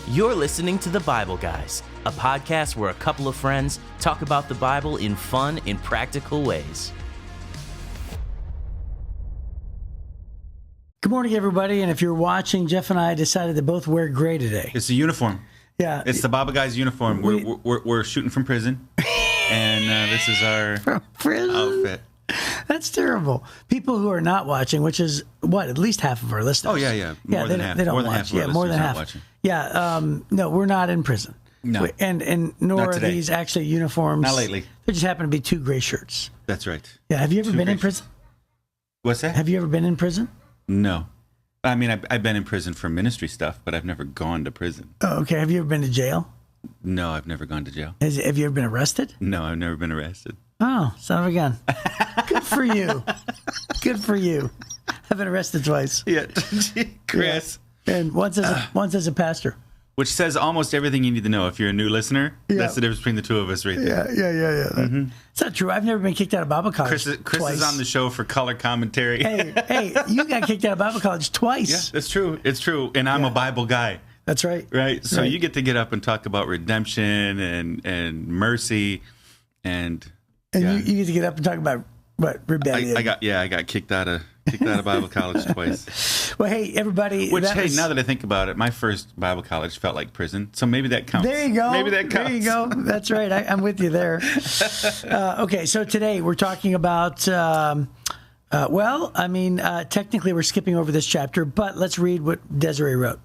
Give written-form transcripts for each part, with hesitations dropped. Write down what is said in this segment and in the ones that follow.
You're listening to The Bible Guys, a podcast where a couple of friends talk about the Bible in fun and practical ways. Good morning, everybody. And if you're watching, Jeff and I decided to both wear gray today. It's a uniform. Yeah. It's the Bible Guys uniform. We're shooting from prison, and this is our outfit. That's terrible. People who are not watching, which is, at least half of our listeners. Oh, yeah. More than half. They don't more watch. Than half more than half. Watching. Yeah. No, we're not in prison. No. And nor are these actually uniforms. Not lately. They just happen to be two gray shirts. That's right. Yeah. Have you ever been in prison? What's that? Have you ever been in prison? No. I mean, I've been in prison for ministry stuff, but I've never gone to prison. Oh, okay. Have you ever been to jail? No, I've never gone to jail. Have you ever been arrested? No, I've never been arrested. Oh, son of a gun. Good for you. Good for you. I've been arrested twice. Yeah. Chris. Yeah. And once as a pastor. Which says almost everything you need to know. If you're a new listener, that's the difference between the two of us right there. Yeah. Mm-hmm. It's not true. I've never been kicked out of Bible college Chris is on the show for color commentary. Hey, you got kicked out of Bible college twice. Yeah, that's true. It's true. And I'm a Bible guy. That's right. Right? So you get to get up and talk about redemption and mercy and you get to get up and talk about rebellion. I got kicked out of Bible college twice. Well, hey, everybody. Now that I think about it, my first Bible college felt like prison. So maybe that counts. There you go. Maybe that counts. There you go. That's right. I'm with you there. Okay, so today we're talking about, technically we're skipping over this chapter, but let's read what Desiree wrote.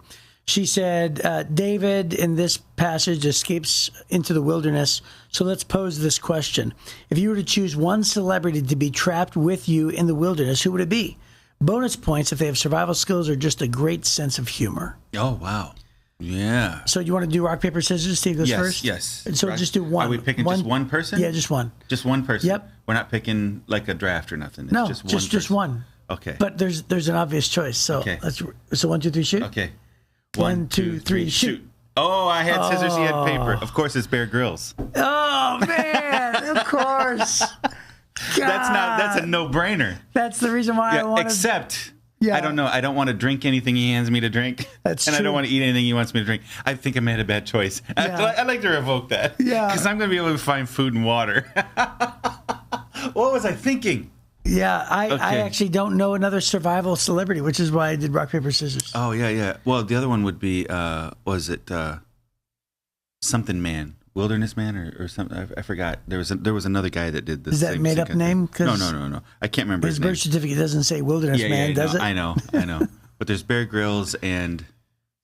She said, David in this passage escapes into the wilderness. So let's pose this question. If you were to choose one celebrity to be trapped with you in the wilderness, who would it be? Bonus points if they have survival skills or just a great sense of humor. Oh, wow. Yeah. So you want to do rock, paper, scissors? Steve goes first? Yes. So just do one. Are we picking just one person? Yeah, just one. Just one person? Yep. We're not picking like a draft or nothing. It's no, just one person. just one. Okay. But there's an obvious choice. So so 1, 2, 3, shoot. Okay. 1, 2, 3, shoot. Oh, I had scissors, he had paper. Of course, it's Bear Grylls. Oh, man, of course. That's a no-brainer. That's the reason why I wanted... Except, I don't know. I don't want to drink anything he hands me to drink. That's true. I don't want to eat anything he wants me to drink. I think I made a bad choice. Yeah. I'd like to revoke that. Yeah. Because I'm going to be able to find food and water. What was I thinking? Yeah, I actually don't know another survival celebrity, which is why I did rock, paper, scissors. Oh, yeah. Well, the other one would be, something man, Wilderness Man or something. I forgot. There was another guy that did this. Is that a made-up name? No. I can't remember his name. Birth certificate doesn't say Wilderness Man, does it? I know. But there's Bear Grylls and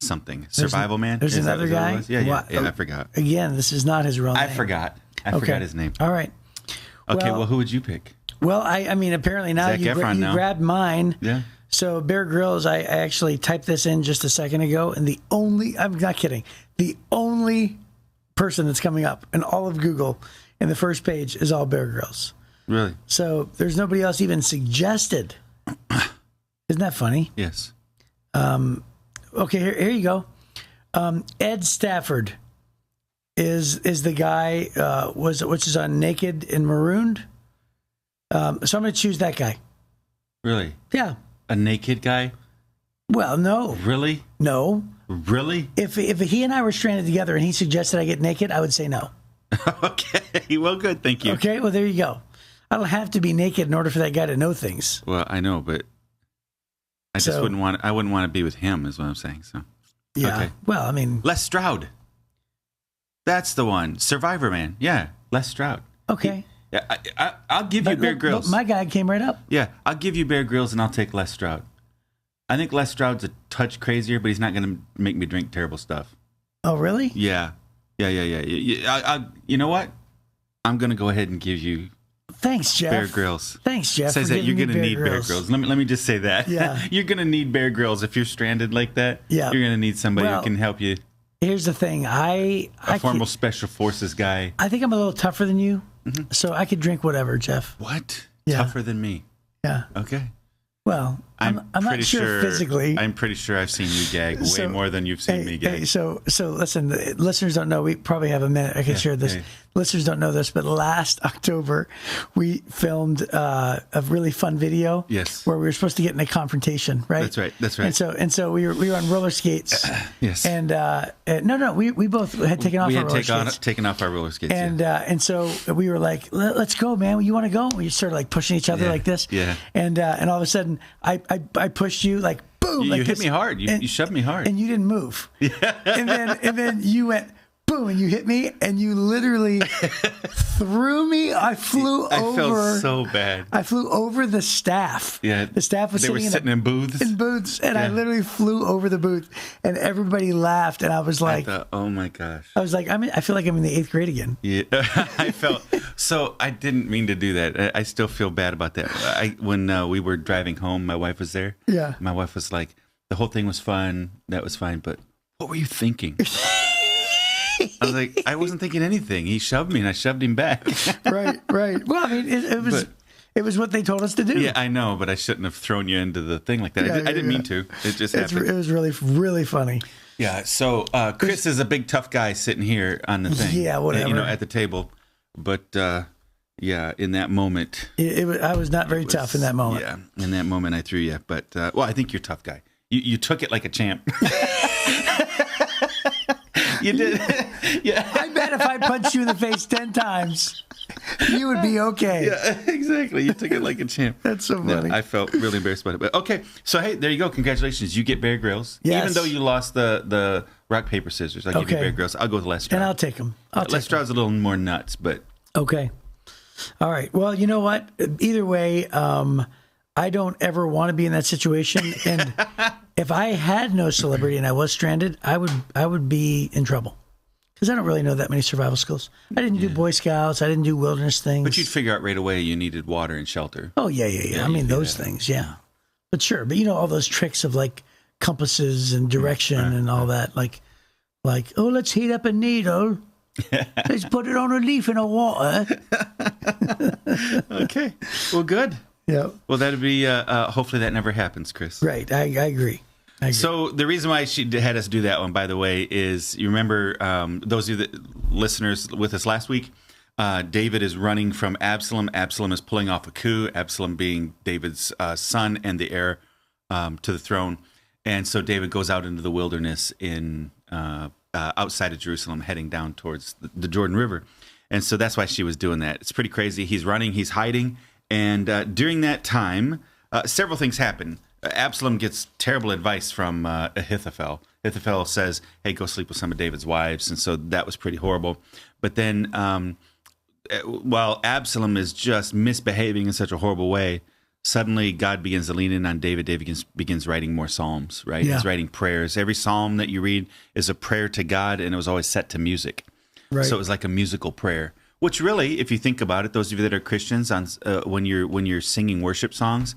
something. Survival Man? There's another guy? Yeah, I forgot. Again, this is not his real name. I forgot his name. All right. Okay, well, who would you pick? Well, I mean, apparently now you grabbed mine. Yeah. So Bear Grylls, I actually typed this in just a second ago, and I'm not kidding, the only person that's coming up in all of Google in the first page is all Bear Grylls. Really? So there's nobody else even suggested. Isn't that funny? Yes. Okay, here you go. Ed Stafford is the guy, which is on Naked and Marooned. So I'm going to choose that guy. Really? Yeah. A naked guy? Well, no. Really? No. Really? If he and I were stranded together and he suggested I get naked, I would say no. Okay. Well, good. Thank you. Okay. Well, there you go. I don't have to be naked in order for that guy to know things. Well, I know, but I wouldn't want to be with him is what I'm saying. So. Yeah. Okay. Well, I mean. Les Stroud. That's the one. Survivor Man. Yeah. Les Stroud. Okay. I'll give you Bear Grylls. My guy came right up. Yeah, I'll give you Bear Grylls and I'll take Les Stroud. I think Les Stroud's a touch crazier, but he's not going to make me drink terrible stuff. Oh, really? Yeah. You know what? I'm going to go ahead and give you Thanks, Jeff. Bear Grylls. Thanks, Jeff. Says that you're going to need Bear Grylls. Let me just say that. Yeah. You're going to need Bear Grylls if you're stranded like that. Yeah. You're going to need somebody who can help you. Here's the thing. A formal special forces guy. I think I'm a little tougher than you, so I could drink whatever, Jeff. What? Yeah. Tougher than me? Yeah. Okay. Well, I'm not sure physically. I'm pretty sure I've seen you gag way more than you've seen me gag. So listen, the listeners don't know. We probably have a minute. I can share this. Listeners don't know this, but last October we filmed a really fun video. Yes. Where we were supposed to get in a confrontation, right? That's right. And so we were on roller skates. Yes. And we both had taken off our roller skates. Taken off our roller skates. And so we were like, let's go, man. You want to go? We started like pushing each other like this. Yeah. And all of a sudden I pushed you like boom. You hit me hard. You shoved me hard. And you didn't move. Yeah. And then you went boom, and you hit me, and you literally threw me. I flew over. I felt so bad. I flew over the staff. Yeah. The staff was sitting in booths. In booths, and I literally flew over the booth, and everybody laughed, and I was like, oh my gosh. I was like, I feel like I'm in the 8th grade again. Yeah. I felt, so I didn't mean to do that. I still feel bad about that. When we were driving home, my wife was there. Yeah. My wife was like, the whole thing was fun. That was fine. But what were you thinking? I was like, I wasn't thinking anything. He shoved me, and I shoved him back. Right. Well, I mean, it was what they told us to do. Yeah, I know, but I shouldn't have thrown you into the thing like that. I didn't mean to. It just happened. It was really, really funny. Yeah. So Chris is a big tough guy sitting here on the thing. Yeah, whatever. At the table. But in that moment, I was not very tough in that moment. Yeah, in that moment, I threw you. But I think you're a tough guy. You took it like a champ. You did. Yeah. I bet if I punched you in the face 10 times, you would be okay. Yeah, exactly. You took it like a champ. That's so funny. I felt really embarrassed about it. But okay, so hey, there you go. Congratulations. You get Bear Grylls. Yes. Even though you lost the rock, paper, scissors, I'll give you Bear Grylls. I'll go with Les Stroud. And I'll take him. Les Stroud's a little more nuts, but... Okay. All right. Well, you know what? Either way, I don't ever want to be in that situation. And if I had no celebrity and I was stranded, I would be in trouble. Because I don't really know that many survival skills. I didn't do Boy Scouts. I didn't do wilderness things. But you'd figure out right away you needed water and shelter. Oh, yeah. I mean, those things, yeah. But sure. But all those tricks of like compasses and direction and all that. Like, oh, let's heat up a needle. Let's put it on a leaf in the water. Okay. Well, good. Yeah. Well, that'd be, hopefully that never happens, Chris. Right. I agree. So the reason why she had us do that one, by the way, is you remember those of you listeners with us last week, David is running from Absalom. Absalom is pulling off a coup, Absalom being David's son and the heir to the throne. And so David goes out into the wilderness in outside of Jerusalem, heading down towards the Jordan River. And so that's why she was doing that. It's pretty crazy. He's running, he's hiding. And during that time, several things happen. Absalom gets terrible advice from Ahithophel. Ahithophel says, hey, go sleep with some of David's wives. And so that was pretty horrible. But then while Absalom is just misbehaving in such a horrible way, suddenly God begins to lean in on David. David begins writing more psalms, right? Yeah. He's writing prayers. Every psalm that you read is a prayer to God, and it was always set to music. Right. So it was like a musical prayer, which really, if you think about it, those of you that are Christians, when you're singing worship songs,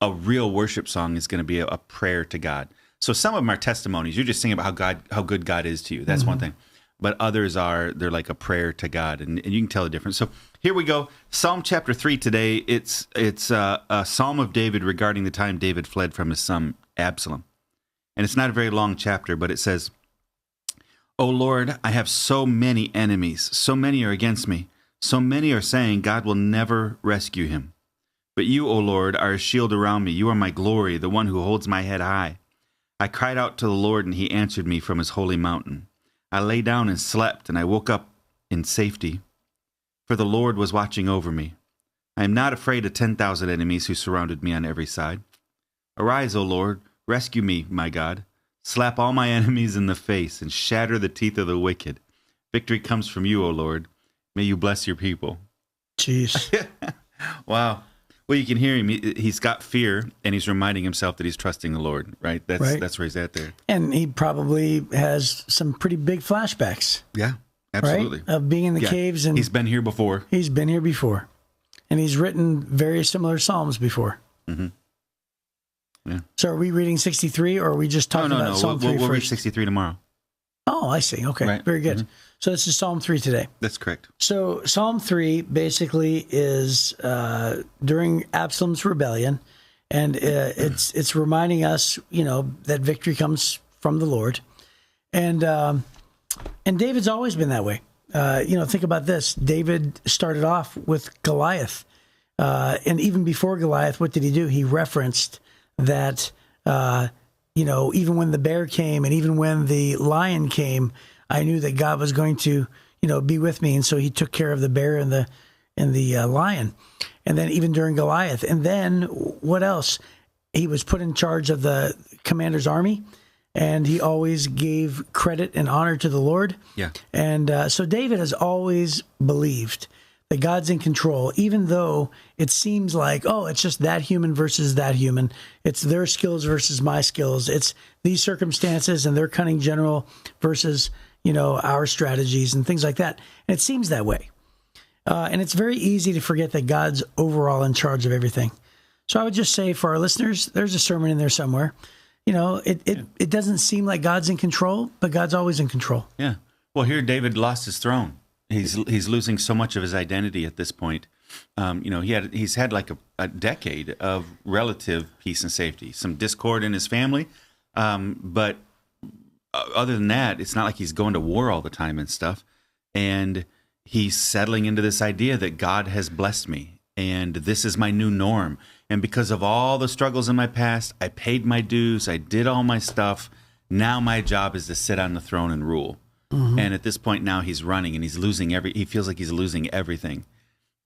a real worship song is going to be a prayer to God. So some of them are testimonies. You're just singing about how good God is to you. That's one thing. But others they're like a prayer to God, and you can tell the difference. So here we go. Psalm chapter 3 today. It's a psalm of David regarding the time David fled from his son Absalom. And it's not a very long chapter, but it says, O Lord, I have so many enemies. So many are against me. So many are saying God will never rescue him. But you, O Lord, are a shield around me. You are my glory, the one who holds my head high. I cried out to the Lord, and he answered me from his holy mountain. I lay down and slept, and I woke up in safety, for the Lord was watching over me. I am not afraid of 10,000 enemies who surrounded me on every side. Arise, O Lord, rescue me, my God. Slap all my enemies in the face and shatter the teeth of the wicked. Victory comes from you, O Lord. May you bless your people. Jeez. Wow. Well, you can hear him. He's got fear, and he's reminding himself that he's trusting the Lord, right? That's where he's at there. And he probably has some pretty big flashbacks. Yeah, absolutely. Right? Of being in the caves. And he's been here before. He's been here before. And he's written very similar psalms before. Mm-hmm. Yeah. So are we reading 63, or are we just talking about Psalm 3 we'll read first? 63 tomorrow. Oh, I see. Okay, right. Very good. Mm-hmm. So this is Psalm 3 today. That's correct. So Psalm 3 basically is during Absalom's rebellion, And it's reminding us, that victory comes from the Lord. And David's always been that way. Think about this. David started off with Goliath. And even before Goliath, what did he do? He referenced that, even when the bear came and even when the lion came, I knew that God was going to, be with me. And so he took care of the bear and the lion. And then even during Goliath. And then what else? He was put in charge of the commander's army, and he always gave credit and honor to the Lord. Yeah. And so David has always believed that God's in control, even though it seems like, it's just that human versus that human. It's their skills versus my skills. It's these circumstances and their cunning general versus, our strategies and things like that. And it seems that way. And it's very easy to forget that God's overall in charge of everything. So I would just say for our listeners, there's a sermon in there somewhere. It doesn't seem like God's in control, but God's always in control. Yeah. Well, here David lost his throne. He's losing so much of his identity at this point. He's had like a decade of relative peace and safety, some discord in his family, but other than that, it's not like he's going to war all the time and stuff. And he's settling into this idea that God has blessed me, and this is my new norm. And because of all the struggles in my past, I paid my dues, I did all my stuff. Now my job is to sit on the throne and rule. Mm-hmm. And at this point now he's running and he's losing he feels like he's losing everything.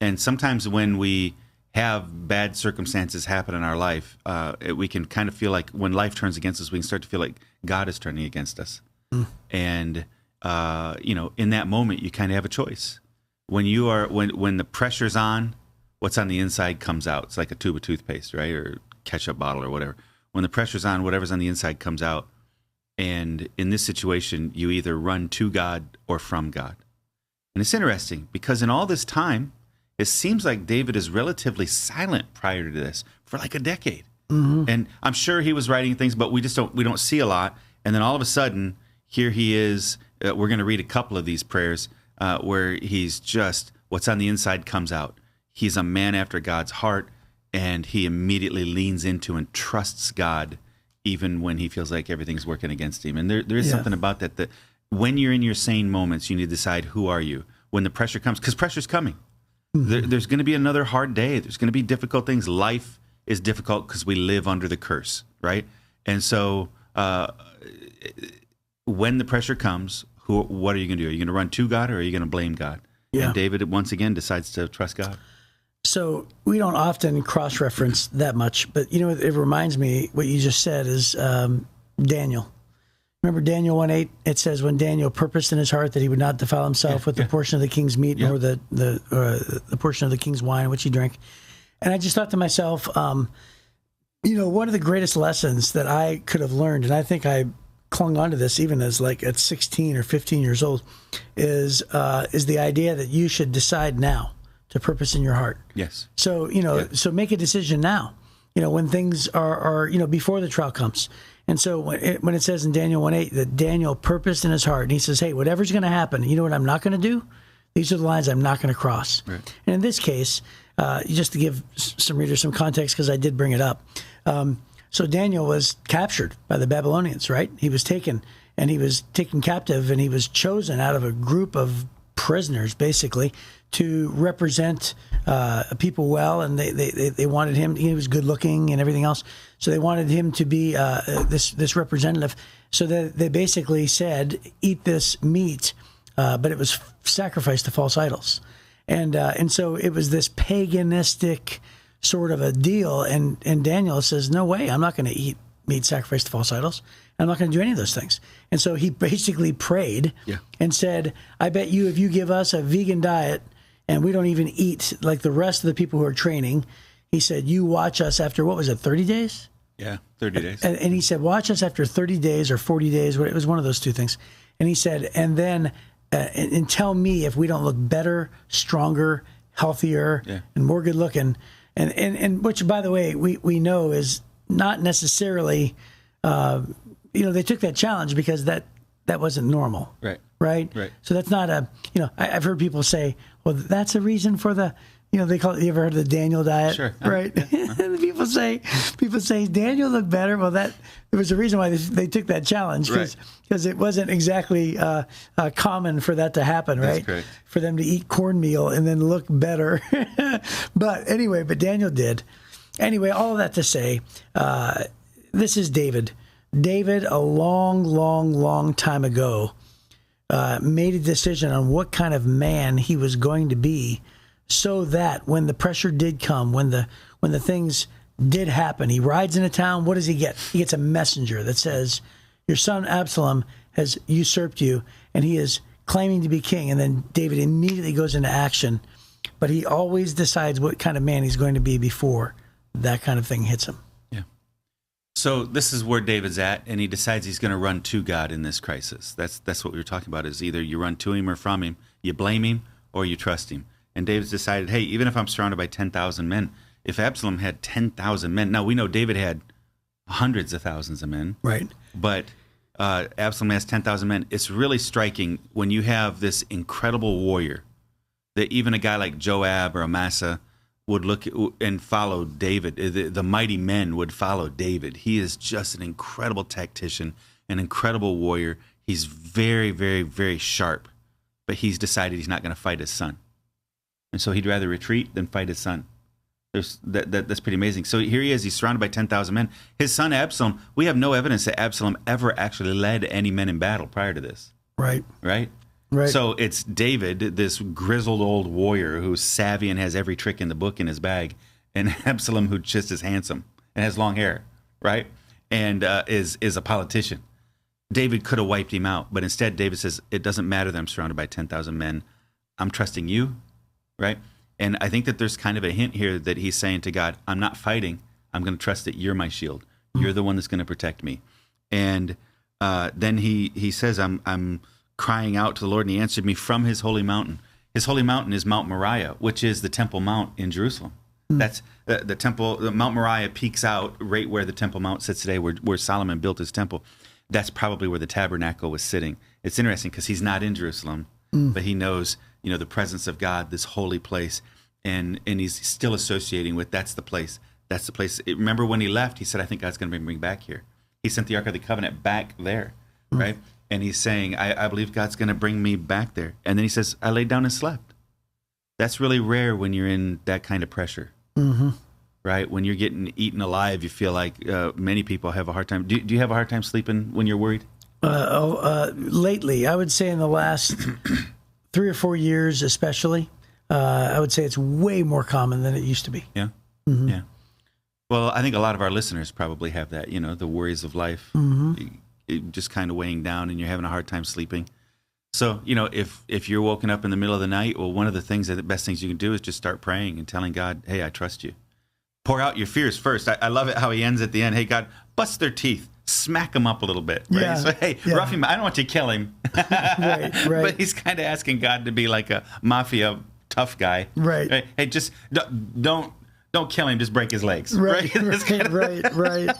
And sometimes when we have bad circumstances happen in our life, we can kind of feel like when life turns against us, we can start to feel like God is turning against us. Mm. And, in that moment, you kind of have a choice. When the pressure's on, what's on the inside comes out. It's like a tube of toothpaste, right? Or ketchup bottle or whatever. When the pressure's on, whatever's on the inside comes out. And in this situation, you either run to God or from God. And it's interesting because in all this time, it seems like David is relatively silent prior to this for like a decade. Mm-hmm. And I'm sure he was writing things, but we don't see a lot. And then all of a sudden, here he is. We're going to read a couple of these prayers where he's just, what's on the inside comes out. He's a man after God's heart, and he immediately leans into and trusts God even when he feels like everything's working against him. And there is something about that when you're in your sane moments, you need to decide, who are you? When the pressure comes, because pressure's coming. Mm-hmm. There's going to be another hard day. There's going to be difficult things. Life is difficult because we live under the curse, right? And so when the pressure comes, what are you going to do? Are you going to run to God or are you going to blame God? Yeah. And David, once again, decides to trust God. So we don't often cross-reference that much, but it reminds me, what you just said is Daniel. Remember Daniel 1:8? It says, when Daniel purposed in his heart that he would not defile himself with the portion of the king's meat, nor the portion of the king's wine, which he drank. And I just thought to myself, one of the greatest lessons that I could have learned, and I think I clung onto this even as like at 16 or 15 years old, is the idea that you should decide now to purpose in your heart. Yes. So, so make a decision now, when things are before the trial comes. And so when it says in Daniel 1:8 that Daniel purposed in his heart, and he says, hey, whatever's going to happen, you know what I'm not going to do? These are the lines I'm not going to cross. Right. And in this case, just to give some readers some context, because I did bring it up. So Daniel was captured by the Babylonians, right? He was taken, and he was taken captive, and he was chosen out of a group of prisoners, basically, to represent people well, and they wanted him. He was good looking and everything else, so they wanted him to be this representative. So they basically said, "Eat this meat," but it was sacrificed to false idols, and so it was this paganistic sort of a deal. And Daniel says, "No way! I'm not going to eat meat sacrificed to false idols. I'm not going to do any of those things." And so he basically prayed and said, "I bet you if you give us a vegan diet and we don't even eat like the rest of the people who are training," he said, "you watch us after," what was it, 30 days? Yeah, 30 days. And he said, "Watch us after 30 days or 40 days." It was one of those two things. And he said, "And then and tell me if we don't look better, stronger, healthier, and more good looking." And which, by the way, we know is not necessarily, they took that challenge because that wasn't normal. Right. So that's not I've heard people say, well, that's a reason for the they call it, you ever heard of the Daniel diet? Sure. Right. Yeah. people say Daniel looked better. Well, there was a reason why they took that challenge, because it wasn't exactly common for that to happen, right? That's correct. For them to eat cornmeal and then look better. but Daniel did. Anyway, all of that to say, this is David. David, a long, long, long time ago, made a decision on what kind of man he was going to be, so that when the pressure did come, when the things did happen, he rides into town. What does he get? He gets a messenger that says, your son Absalom has usurped you, and he is claiming to be king. And then David immediately goes into action, but he always decides what kind of man he's going to be before that kind of thing hits him. Yeah. So this is where David's at, and he decides he's going to run to God in this crisis. That's what we were talking about, is either you run to him or from him, you blame him or you trust him. And David's decided, hey, even if I'm surrounded by 10,000 men, if Absalom had 10,000 men, now we know David had hundreds of thousands of men. Right. But Absalom has 10,000 men. It's really striking when you have this incredible warrior that even a guy like Joab or Amasa would look and follow David. The mighty men would follow David. He is just an incredible tactician, an incredible warrior. He's very, very, very sharp, but he's decided he's not going to fight his son. And so he'd rather retreat than fight his son. That's pretty amazing. So here he is. He's surrounded by 10,000 men. His son Absalom, we have no evidence that Absalom ever actually led any men in battle prior to this. Right. Right? Right. So it's David, this grizzled old warrior who's savvy and has every trick in the book in his bag, and Absalom, who just is handsome and has long hair, right? And is a politician. David could have wiped him out, but instead David says, it doesn't matter that I'm surrounded by 10,000 men. I'm trusting you. Right? And I think that there's kind of a hint here that he's saying to God, I'm not fighting. I'm going to trust that you're my shield. You're the one that's going to protect me. And then he says, I'm crying out to the Lord, and he answered me from his holy mountain. His holy mountain is Mount Moriah, which is the Temple Mount in Jerusalem. That's the temple. The Mount Moriah peaks out right where the Temple Mount sits today, where Solomon built his temple. That's probably where the tabernacle was sitting. It's interesting because he's not in Jerusalem, but he knows, the presence of God, this holy place, and he's still associating with that's the place. That's the place. Remember when he left, he said, I think God's going to bring me back here. He sent the Ark of the Covenant back there, right? And he's saying, I believe God's going to bring me back there. And then he says, I laid down and slept. That's really rare when you're in that kind of pressure, right? When you're getting eaten alive, you feel like many people have a hard time. Do you have a hard time sleeping when you're worried? Lately, I would say in the last 3 or 4 years, especially, I would say it's way more common than it used to be. Yeah. Yeah. Well, I think a lot of our listeners probably have that, the worries of life, just kind of weighing down, and you're having a hard time sleeping. So, if you're woken up in the middle of the night, well, one of the best things you can do is just start praying and telling God, hey, I trust you. Pour out your fears first. I love it how he ends at the end. Hey, God, bust their teeth. Smack him up a little bit, right? Yeah, so, hey, rough him. I don't want you to kill him. Right. But he's kind of asking God to be like a mafia tough guy. Right. Hey, just don't kill him. Just break his legs. Right. Right.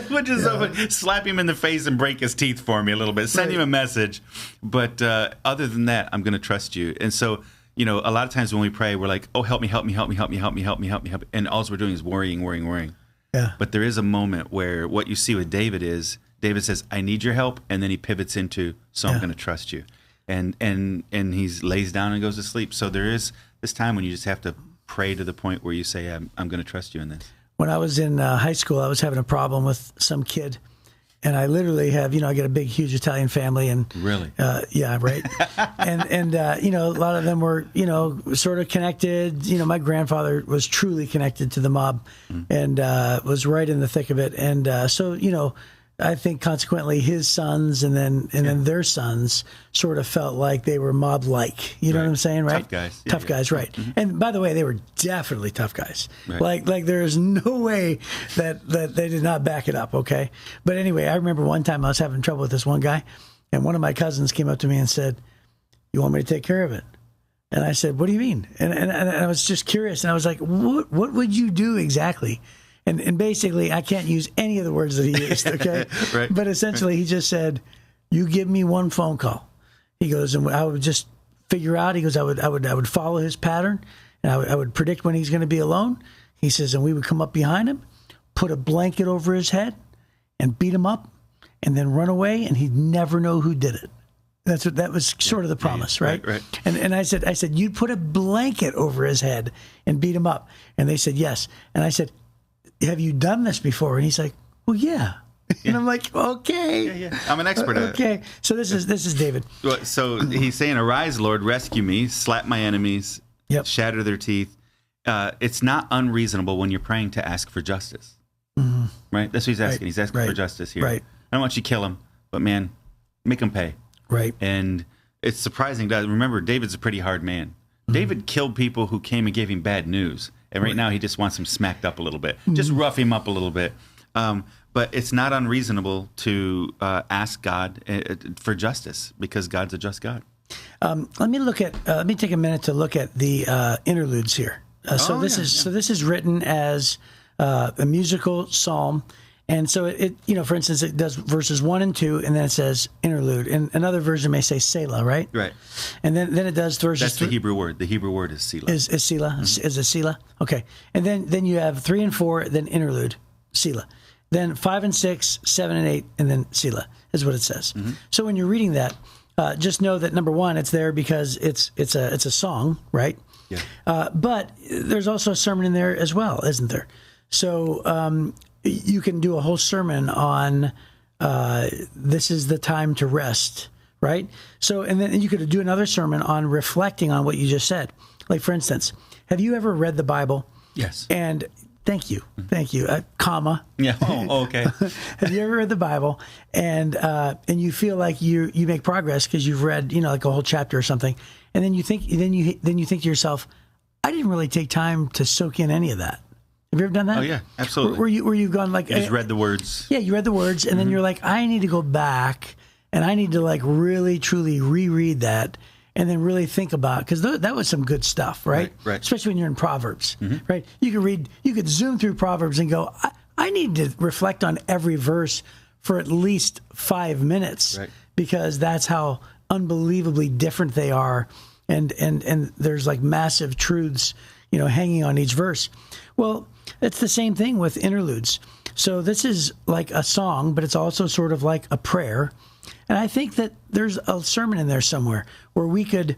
Which is so funny. Slap him in the face and break his teeth for me a little bit. Send him a message. But other than that, I'm going to trust you. And so, a lot of times when we pray, we're like, oh, help me. And all we're doing is worrying. Yeah. But there is a moment where what you see with David is David says, I need your help. And then he pivots into, so I'm going to trust you. And he lays down and goes to sleep. So there is this time when you just have to pray to the point where you say, I'm going to trust you in this. When I was in high school, I was having a problem with some kid. And I literally have, I get a big, huge Italian family, and really, yeah, right. and a lot of them were, sort of connected. My grandfather was truly connected to the mob, and was right in the thick of it. And so, I think consequently his sons and then their sons sort of felt like they were mob-like. You know what I'm saying, right? Tough guys. Tough guys, right. And by the way, they were definitely tough guys. Right. Like there's no way that they did not back it up, okay? But anyway, I remember one time I was having trouble with this one guy, and one of my cousins came up to me and said, you want me to take care of it? And I said, what do you mean? And I was just curious, and I was like, what would you do exactly? And basically, I can't use any of the words that he used, okay? Right. But essentially, he just said, you give me one phone call. He goes, and I would just figure out, he goes, I would follow his pattern, and I would predict when he's going to be alone. He says, and we would come up behind him, put a blanket over his head, and beat him up, and then run away, and he'd never know who did it. That was sort of the promise, right? Right. And I said, you'd put a blanket over his head and beat him up. And they said, yes. And I said, have you done this before? And he's like, well, yeah. And I'm like, okay. Yeah. I'm an expert at it. Okay. So this is David. So he's saying, arise, Lord, rescue me, slap my enemies, shatter their teeth. It's not unreasonable when you're praying to ask for justice. Mm-hmm. Right? That's what he's asking. He's asking for justice here. Right. I don't want you to kill him, but man, make him pay. Right. And it's surprising. Remember, David's a pretty hard man. Mm-hmm. David killed people who came and gave him bad news. And right now he just wants him smacked up a little bit. Mm-hmm. Just rough him up a little bit. But it's not unreasonable to ask God for justice because God's a just God. Let me take a minute to look at the interludes here. So this is written as a musical psalm, and so it for instance, it does verses 1 and 2, and then it says interlude. And another version may say Selah, right? Right. And then it does verses. That's the Hebrew word. The Hebrew word is Selah. Is Selah? Mm-hmm. Is it Selah? Okay. And then you have 3 and 4, then interlude, Selah. Then 5 and 6, 7 and 8, and then Selah is what it says. Mm-hmm. So when you're reading that, just know that number one, it's there because it's a song, right? Yeah. But there's also a sermon in there as well, isn't there? So you can do a whole sermon on this is the time to rest, right? So and then you could do another sermon on reflecting on what you just said. Like for instance, have you ever read the Bible? Yes. And thank you. Comma. Yeah. Oh, okay. Have you ever read the Bible and you feel like you make progress because you've read like a whole chapter or something, and then you think to yourself, I didn't really take time to soak in any of that. Have you ever done that? Oh yeah, absolutely. Where you've gone like you just read the words. Yeah, you read the words, and then you're like, I need to go back and I need to like really truly reread that. And then really think about, because that was some good stuff, right? Right. Especially when you're in Proverbs, right? You could zoom through Proverbs and go, I need to reflect on every verse for at least 5 minutes, right, because that's how unbelievably different they are, and there's like massive truths, hanging on each verse. Well, it's the same thing with interludes. So this is like a song, but it's also sort of like a prayer. And I think that there's a sermon in there somewhere where we could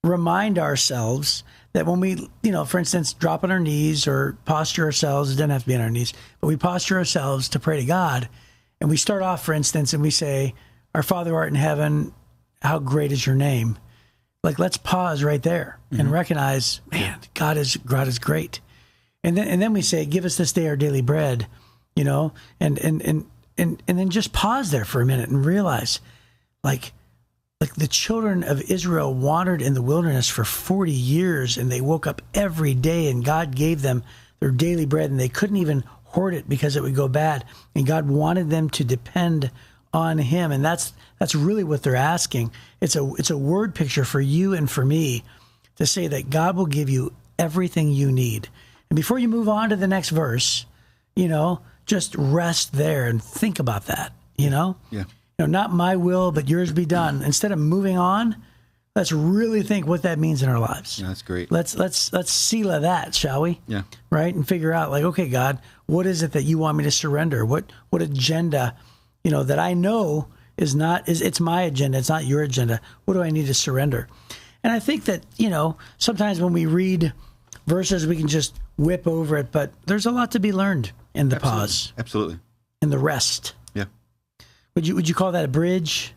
remind ourselves that when we, for instance, drop on our knees or posture ourselves, it doesn't have to be on our knees, but we posture ourselves to pray to God. And we start off, for instance, and we say, Our Father who art in heaven, how great is your name? Like, let's pause right there and recognize, man, God is great. And then we say, give us this day our daily bread, and then just pause there for a minute and realize, like the children of Israel wandered in the wilderness for 40 years, and they woke up every day, and God gave them their daily bread, and they couldn't even hoard it because it would go bad. And God wanted them to depend on Him, and that's really what they're asking. It's a word picture for you and for me to say that God will give you everything you need. And before you move on to the next verse, just rest there and think about that, Yeah. Not my will, but yours be done. Instead of moving on, let's really think what that means in our lives. Yeah, that's great. Let's Selah that, shall we? Yeah. Right? And figure out, like, okay, God, what is it that you want me to surrender? What agenda, that I know it's my agenda, it's not your agenda. What do I need to surrender? And I think that, sometimes when we read verses, we can just whip over it, but there's a lot to be learned in the pause. Absolutely. In the rest. Yeah. Would you call that a bridge?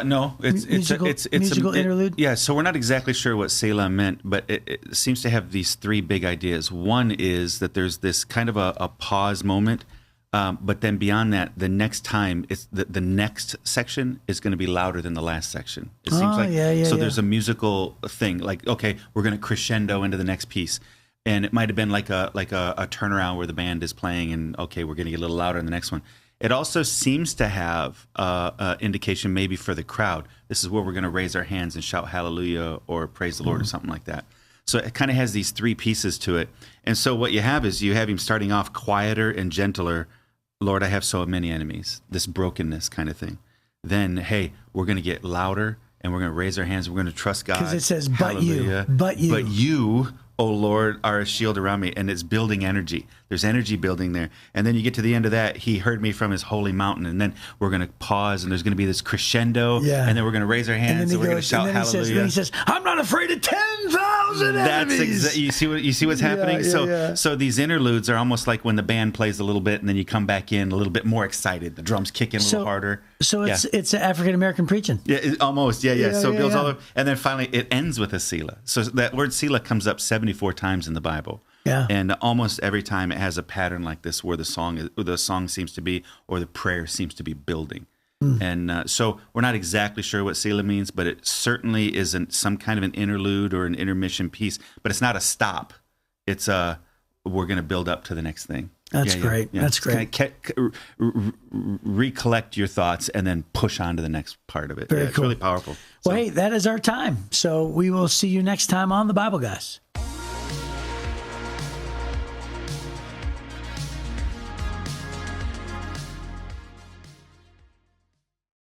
No, it's musical interlude. Yeah, so we're not exactly sure what Selah meant, but it seems to have these three big ideas. One is that there's this kind of a pause moment, but then beyond that, the next time, it's the next section is going to be louder than the last section. It seems so. There's a musical thing, like, okay, we're going to crescendo into the next piece. And it might have been like a turnaround where the band is playing, and okay, we're going to get a little louder in the next one. It also seems to have indication maybe for the crowd. This is where we're going to raise our hands and shout hallelujah or praise the Lord or something like that. So it kind of has these three pieces to it. And so what you have is you have him starting off quieter and gentler. Lord, I have so many enemies, this brokenness kind of thing. Then, hey, we're going to get louder and we're going to raise our hands. We're going to trust God. Because it says, Hallelujah. but you, O Lord, are a shield around me. And it's building energy. There's energy building there. And then you get to the end of that. He heard me from his holy mountain. And then we're going to pause, and there's going to be this crescendo. Yeah. And then we're going to raise our hands, and we're going to shout hallelujah. Then he says, I'm not afraid of 10,000 enemies. You see what's happening? So these interludes are almost like when the band plays a little bit, and then you come back in a little bit more excited. The drums kick in a little harder. So it's African American preaching. Yeah, almost. Yeah. So it builds all over, and then finally it ends with a Selah. So that word Selah comes up 74 times in the Bible. Yeah. And almost every time it has a pattern like this, where the song seems to be, or the prayer seems to be building. And so we're not exactly sure what Selah means, but it certainly isn't some kind of an interlude or an intermission piece. But it's not a stop. It's we're going to build up to the next thing. That's great. Yeah. That's great. Recollect your thoughts and then push on to the next part of it. Very cool. It's really powerful. Well, hey, that is our time. So we will see you next time on The Bible Guys.